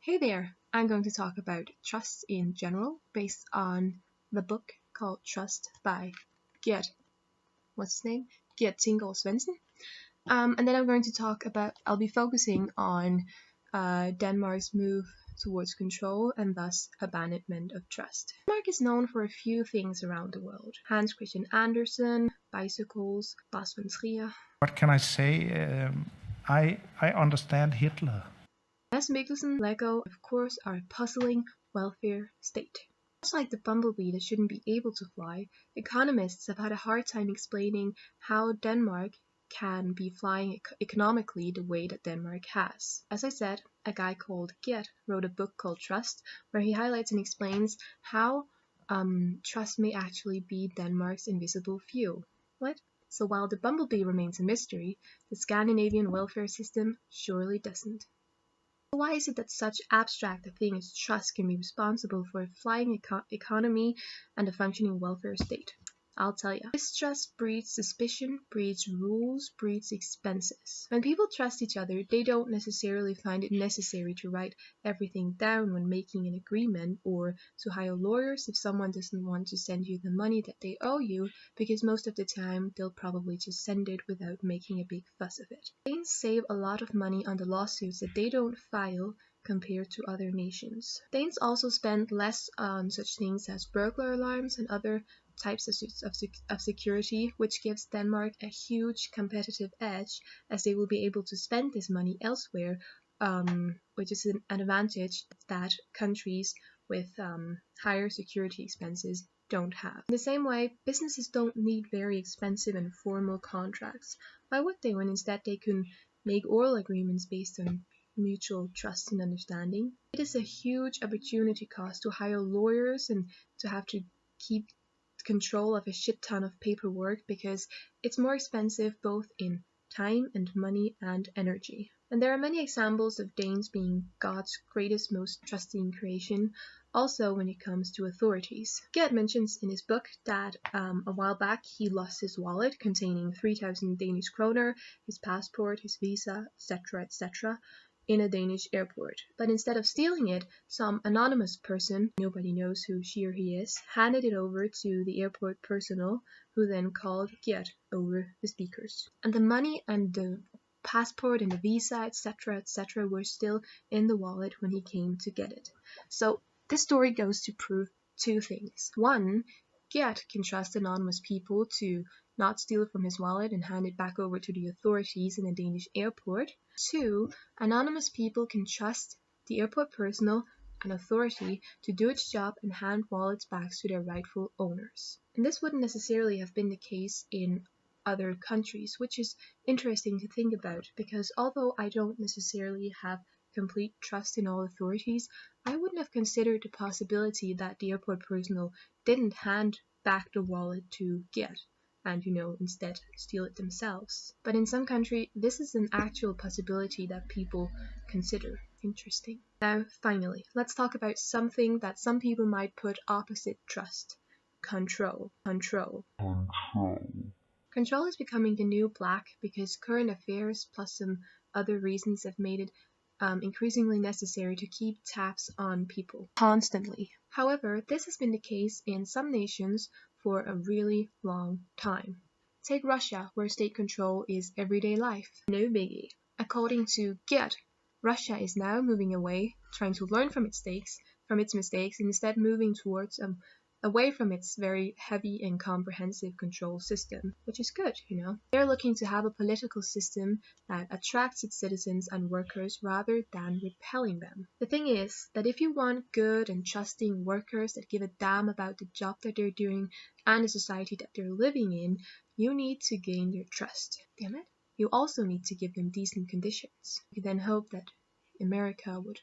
Hey there! I'm going to talk about trust in general based on the book called Trust by Gert. What's his name? Gert Svendsen. And then I'm going to I'll be focusing on Denmark's move towards control and thus abandonment of trust. Denmark is known for a few things around the world. Hans Christian Andersen, bicycles, Lars von Trier. What can I say? I understand Hitler. As Mikkelsen, Lego, of course, are a puzzling welfare state. Just like the bumblebee that shouldn't be able to fly, economists have had a hard time explaining how Denmark can be flying economically the way that Denmark has. As I said, a guy called Gert wrote a book called Trust, where he highlights and explains how trust may actually be Denmark's invisible fuel. What? So while the bumblebee remains a mystery, the Scandinavian welfare system surely doesn't. Why is it that such abstract a thing as trust can be responsible for a flying economy and a functioning welfare state? I'll tell you. Distrust breeds suspicion, breeds rules, breeds expenses. When people trust each other, they don't necessarily find it necessary to write everything down when making an agreement or to hire lawyers if someone doesn't want to send you the money that they owe you, because most of the time they'll probably just send it without making a big fuss of it. Danes save a lot of money on the lawsuits that they don't file compared to other nations. Danes also spend less on such things as burglar alarms and other types of security, which gives Denmark a huge competitive edge, as they will be able to spend this money elsewhere, which is an advantage that countries with higher security expenses don't have. In the same way, businesses don't need very expensive and formal contracts. Why would they, when instead they can make oral agreements based on mutual trust and understanding? It is a huge opportunity cost to hire lawyers and to have to keep control of a shit ton of paperwork, because it's more expensive both in time and money and energy. And there are many examples of Danes being God's greatest, most trusting creation, also when it comes to authorities. Gert mentions in his book that a while back he lost his wallet containing 3,000 Danish kroner, his passport, his visa, etc., in a Danish airport. But instead of stealing it, some anonymous person, nobody knows who she or he is, handed it over to the airport personnel, who then called Gert over the speakers. And the money and the passport and the visa, etc., were still in the wallet when he came to get it. So this story goes to prove two things. One, Gert can trust anonymous people to not steal from his wallet and hand it back over to the authorities in a Danish airport. Two, anonymous people can trust the airport personnel and authority to do its job and hand wallets back to their rightful owners. And this wouldn't necessarily have been the case in other countries, which is interesting to think about, because although I don't necessarily have complete trust in all authorities, I wouldn't have considered the possibility that the airport personnel didn't hand back the wallet to Gert and, instead steal it themselves. But in some country, this is an actual possibility that people consider. Interesting. Now, finally, let's talk about something that some people might put opposite trust. Control. Control is becoming the new black, because current affairs plus some other reasons have made it increasingly necessary to keep tabs on people constantly. However, this has been the case in some nations for a really long time. Take Russia, where state control is everyday life. No biggie. According to Gert, Russia is now moving away, trying to learn from its mistakes, and instead moving towards away from its very heavy and comprehensive control system, which is good, They're looking to have a political system that attracts its citizens and workers rather than repelling them. The thing is that if you want good and trusting workers that give a damn about the job that they're doing and the society that they're living in, you need to gain their trust. Damn it. You also need to give them decent conditions. You then hope that America would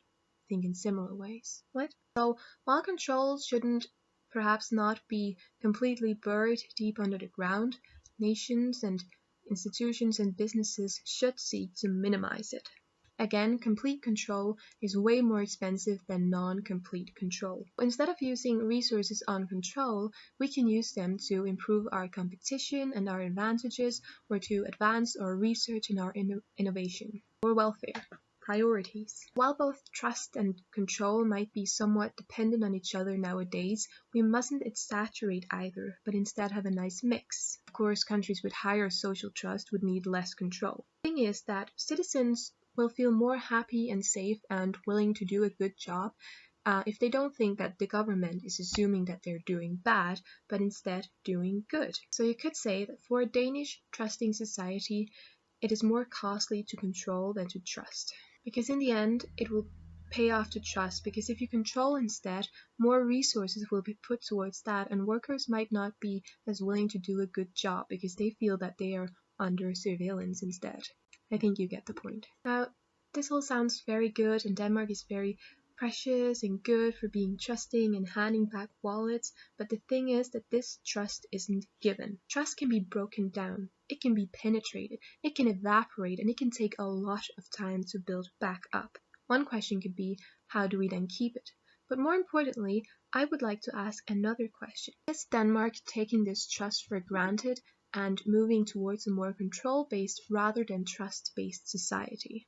think in similar ways. What? So, while control shouldn't perhaps not be completely buried deep under the ground, nations and institutions and businesses should seek to minimize it. Again, complete control is way more expensive than non-complete control. Instead of using resources on control, we can use them to improve our competition and our advantages, or to advance our research and our innovation, or welfare, priorities. While both trust and control might be somewhat dependent on each other nowadays, we mustn't exaggerate either, but instead have a nice mix. Of course, countries with higher social trust would need less control. The thing is that citizens will feel more happy and safe and willing to do a good job if they don't think that the government is assuming that they're doing bad, but instead doing good. So you could say that for a Danish trusting society, it is more costly to control than to trust. Because in the end, it will pay off to trust, because if you control instead, more resources will be put towards that, and workers might not be as willing to do a good job because they feel that they are under surveillance instead. I think you get the point. Now, this all sounds very good, and Denmark is very precious and good for being trusting and handing back wallets, but the thing is that this trust isn't given. Trust can be broken down, it can be penetrated, it can evaporate, and it can take a lot of time to build back up. One question could be, how do we then keep it? But more importantly, I would like to ask another question. Is Denmark taking this trust for granted and moving towards a more control-based rather than trust-based society?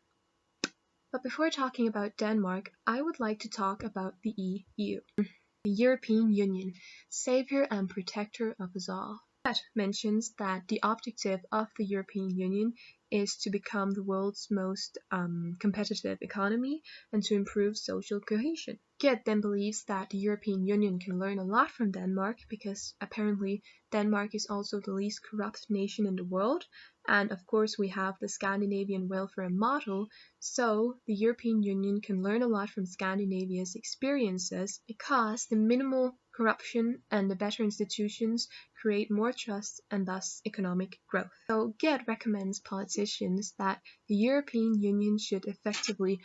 But before talking about Denmark, I would like to talk about the EU, the European Union, savior and protector of us all. That mentions that the objective of the European Union is to become the world's most competitive economy and to improve social cohesion. Gert then believes that the European Union can learn a lot from Denmark because apparently Denmark is also the least corrupt nation in the world, and of course we have the Scandinavian welfare model, so the European Union can learn a lot from Scandinavia's experiences because the minimal corruption and the better institutions create more trust and thus economic growth. So Gert recommends politicians that the European Union should effectively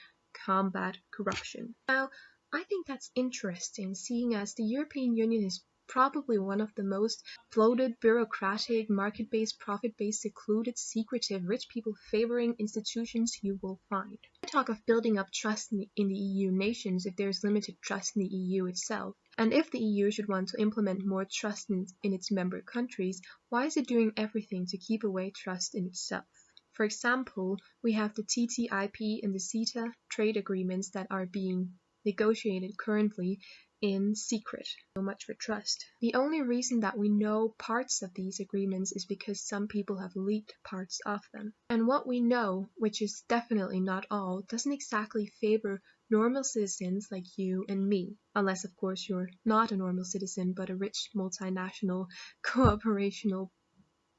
combat corruption. Now, I think that's interesting, seeing as the European Union is probably one of the most bloated, bureaucratic, market-based, profit-based, secluded, secretive, rich people favoring institutions you will find. I talk of building up trust in the EU nations if there is limited trust in the EU itself. And if the EU should want to implement more trust in its member countries, why is it doing everything to keep away trust in itself? For example, we have the TTIP and the CETA trade agreements that are being negotiated currently in secret. So much for trust. The only reason that we know parts of these agreements is because some people have leaked parts of them. And what we know, which is definitely not all, doesn't exactly favor normal citizens like you and me. Unless, of course, you're not a normal citizen, but a rich, multinational, cooperational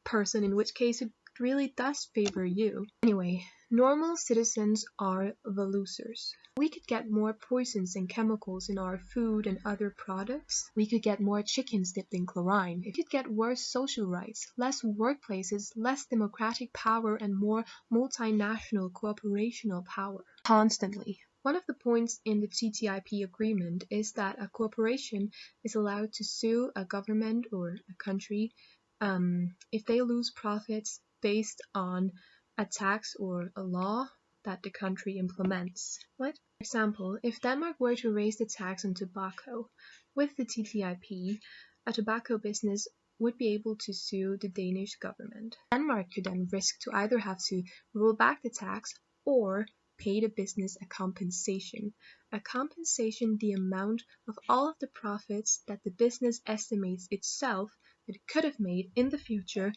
person, in which case it really does favor you. Anyway, normal citizens are the losers. We could get more poisons and chemicals in our food and other products. We could get more chickens dipped in chlorine. We could get worse social rights, less workplaces, less democratic power, and more multinational cooperational power. Constantly. One of the points in the TTIP agreement is that a corporation is allowed to sue a government or a country if they lose profits based on a tax or a law that the country implements. For example, if Denmark were to raise the tax on tobacco with the TTIP, a tobacco business would be able to sue the Danish government. Denmark could then risk to either have to roll back the tax or pay the business a compensation. A compensation the amount of all of the profits that the business estimates itself that it could have made in the future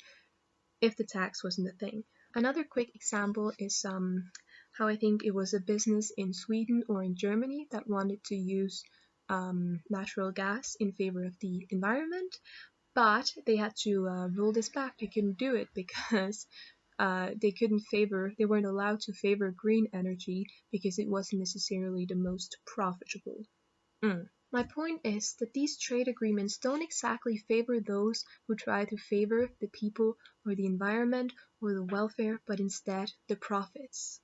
if the tax wasn't a thing. Another quick example is how I think it was a business in Sweden or in Germany that wanted to use natural gas in favor of the environment, but they had to roll this back. They couldn't do it because they weren't allowed to favor green energy because it wasn't necessarily the most profitable. My point is that these trade agreements don't exactly favor those who try to favor the people or the environment or the welfare, but instead the profits.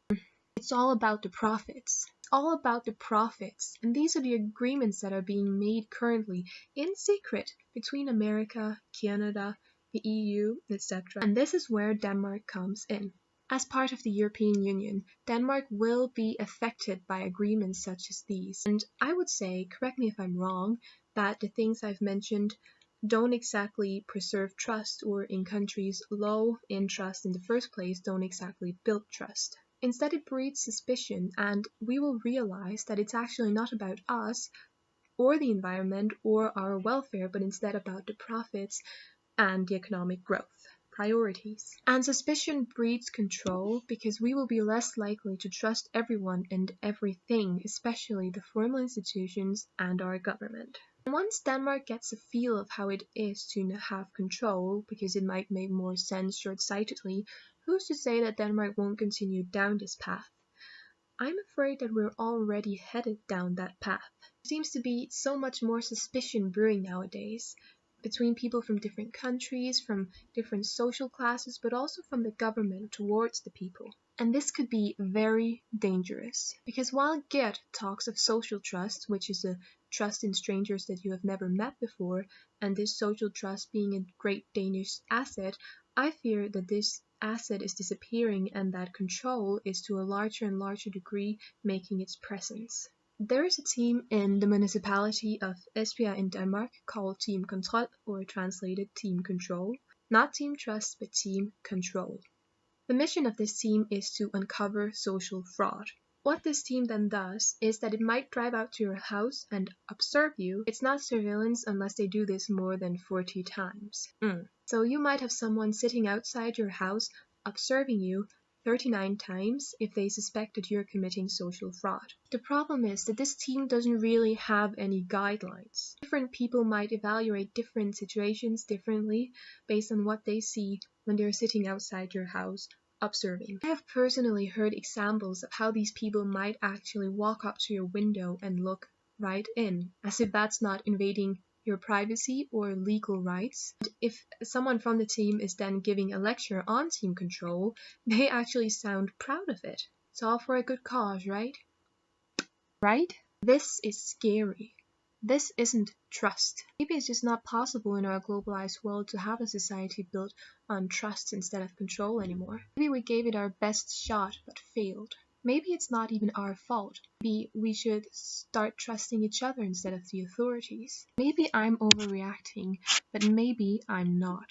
It's all about the profits. It's all about the profits. And these are the agreements that are being made currently in secret between America, Canada, the EU, etc. And this is where Denmark comes in. As part of the European Union, Denmark will be affected by agreements such as these. And I would say, correct me if I'm wrong, that the things I've mentioned don't exactly preserve trust, or in countries low in trust in the first place, don't exactly build trust. Instead, it breeds suspicion, and we will realize that it's actually not about us or the environment or our welfare, but instead about the profits and the economic growth priorities. And suspicion breeds control because we will be less likely to trust everyone and everything, especially the formal institutions and our government. And once Denmark gets a feel of how it is to have control, because it might make more sense short-sightedly, who's to say that Denmark won't continue down this path? I'm afraid that we're already headed down that path. There seems to be so much more suspicion brewing nowadays between people from different countries, from different social classes, but also from the government towards the people. And this could be very dangerous, because while Gert talks of social trust, which is a trust in strangers that you have never met before, and this social trust being a great Danish asset, I fear that this asset is disappearing and that control is to a larger and larger degree making its presence. There is a team in the municipality of Esbjerg in Denmark called Team Control, or translated Team Control. Not Team Trust, but Team Control. The mission of this team is to uncover social fraud. What this team then does is that it might drive out to your house and observe you. It's not surveillance unless they do this more than 40 times. So you might have someone sitting outside your house observing you 39 times if they suspect that you're committing social fraud. The problem is that this team doesn't really have any guidelines. Different people might evaluate different situations differently based on what they see when they're sitting outside your house observing. I have personally heard examples of how these people might actually walk up to your window and look right in, as if that's not invading your privacy or legal rights. And if someone from the team is then giving a lecture on team control, they actually sound proud of it. It's all for a good cause, right? Right? This is scary. This isn't trust. Maybe it's just not possible in our globalized world to have a society built on trust instead of control anymore. Maybe we gave it our best shot but failed. Maybe it's not even our fault. Maybe we should start trusting each other instead of the authorities. Maybe I'm overreacting, but maybe I'm not.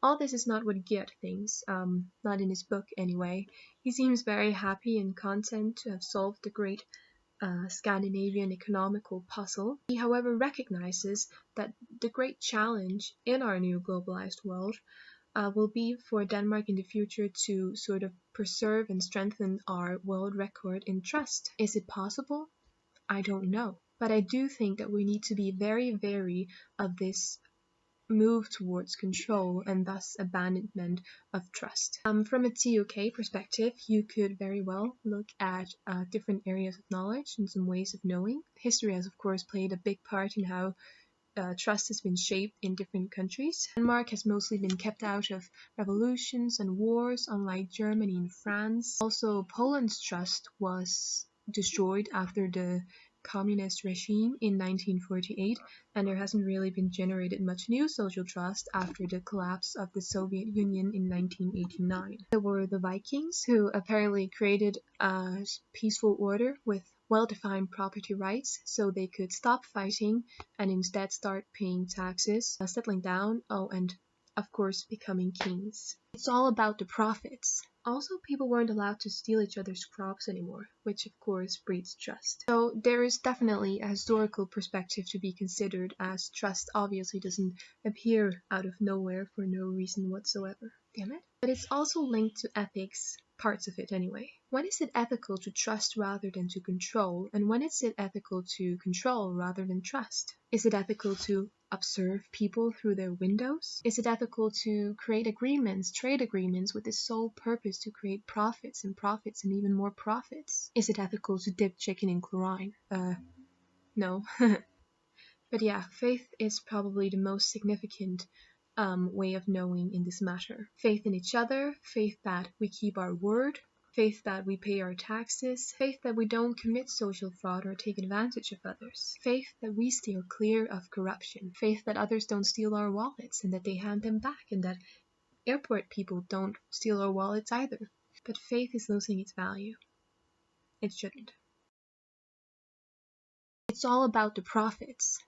All this is not what Gert thinks, not in his book anyway. He seems very happy and content to have solved the great Scandinavian economical puzzle. He, however, recognizes that the great challenge in our new globalized world will be for Denmark in the future to sort of preserve and strengthen our world record in trust. Is it possible? I don't know. But I do think that we need to be very wary of this move towards control and thus abandonment of trust. From a TOK perspective, you could very well look at different areas of knowledge and some ways of knowing. History has, of course, played a big part in how trust has been shaped in different countries. Denmark has mostly been kept out of revolutions and wars, unlike Germany and France. Also, Poland's trust was destroyed after the communist regime in 1948, and there hasn't really been generated much new social trust after the collapse of the Soviet Union in 1989. There were the Vikings, who apparently created a peaceful order with well-defined property rights so they could stop fighting and instead start paying taxes, settling down, and of course becoming kings. It's all about the profits. Also, people weren't allowed to steal each other's crops anymore, which of course breeds trust. So there is definitely a historical perspective to be considered, as trust obviously doesn't appear out of nowhere for no reason whatsoever. Damn it. But it's also linked to ethics, parts of it anyway. When is it ethical to trust rather than to control? And when is it ethical to control rather than trust? Is it ethical to observe people through their windows? Is it ethical to create agreements, trade agreements, with the sole purpose to create profits and even more profits? Is it ethical to dip chicken in chlorine? No. But yeah, faith is probably the most significant way of knowing in this matter. Faith in each other, faith that we keep our word, faith that we pay our taxes, faith that we don't commit social fraud or take advantage of others, faith that we steer clear of corruption, faith that others don't steal our wallets and that they hand them back, and that airport people don't steal our wallets either. But faith is losing its value. It shouldn't. It's all about the profits.